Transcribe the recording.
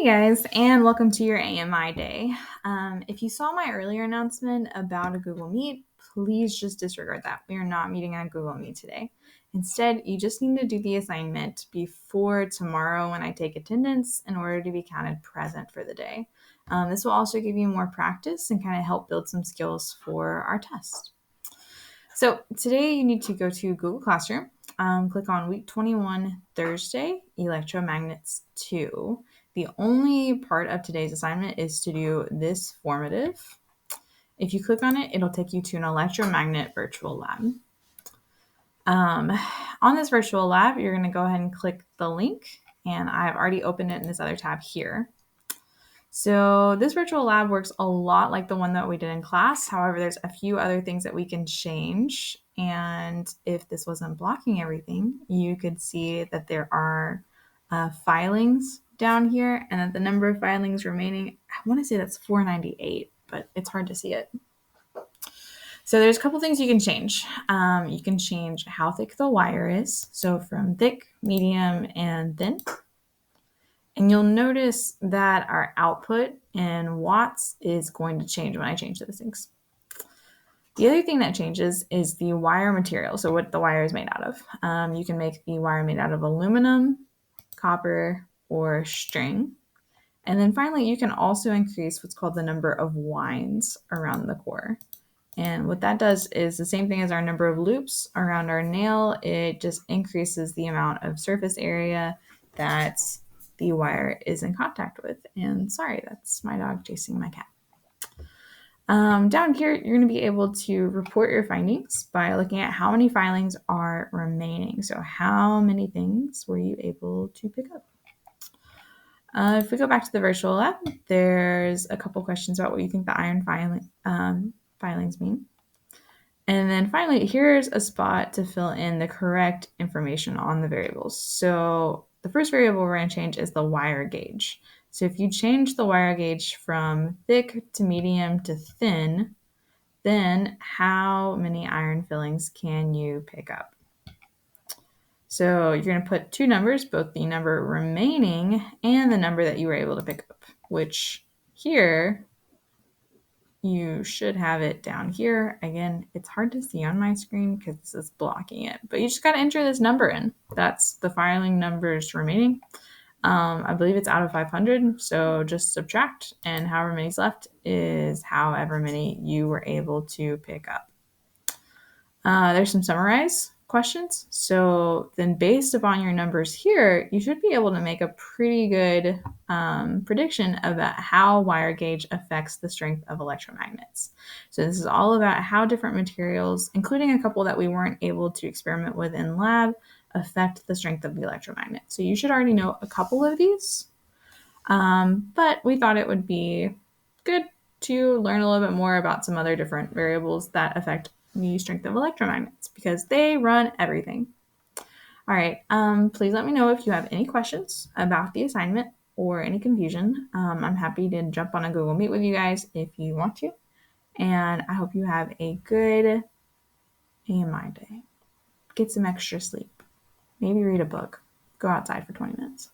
Hey guys, and welcome to your AMI day. If you saw my earlier announcement about a Google Meet, please just disregard that. We are not meeting on Google Meet today. Instead, you just need to do the assignment before tomorrow when I take attendance in order to be counted present for the day. This will also give you more practice and kind of help build some skills for our test. So today you need to go to Google Classroom, click on week 21, Thursday, Electromagnets 2. The only part of today's assignment is to do this formative. If you click on it, it'll take you to an electromagnet virtual lab. On this virtual lab, you're going to go ahead and click the link, and I've already opened it in this other tab here. So this virtual lab works a lot like the one that we did in class. However, there's a few other things that we can change. And if this wasn't blocking everything, you could see that there are filings down here and that the number of filings remaining, I want to say that's 498, but it's hard to see it. So there's a couple things you can change. You can change how thick the wire is. So from thick, medium, and thin. And you'll notice that our output in watts is going to change when I change those things. The other thing that changes is the wire material, so what the wire is made out of. You can make the wire made out of aluminum, copper, or string. And then finally, you can also increase what's called the number of winds around the core. And what that does is the same thing as our number of loops around our nail. It just increases the amount of surface area that the wire is in contact with. And sorry, that's my dog chasing my cat. Down here, you're going to be able to report your findings by looking at how many filings are remaining. So how many things were you able to pick up? If we go back to the virtual lab, there's a couple questions about what you think the iron filings mean. And then finally, here's a spot to fill in the correct information on the variables. So the first variable we're going to change is the wire gauge. So if you change the wire gauge from thick to medium to thin, then how many iron fillings can you pick up? So you're going to put two numbers, both the number remaining and the number that you were able to pick up, which here you should have it down here. Again, it's hard to see on my screen because this is blocking it, but you just got to enter this number in. That's the filing numbers remaining. I believe it's out of 500, so just subtract, and however many's left is however many you were able to pick up. There's some summarize questions. So then based upon your numbers here, you should be able to make a pretty good prediction about how wire gauge affects the strength of electromagnets. So this is all about how different materials, including a couple that we weren't able to experiment with in lab, affect the strength of the electromagnet. So you should already know a couple of these, but we thought it would be good to learn a little bit more about some other different variables that affect the strength of electromagnets because they run everything. All right, please let me know if you have any questions about the assignment or any confusion. I'm happy to jump on a Google Meet with you guys if you want to. And I hope you have a good AMI day. Get some extra sleep. Maybe read a book. Go outside for 20 minutes.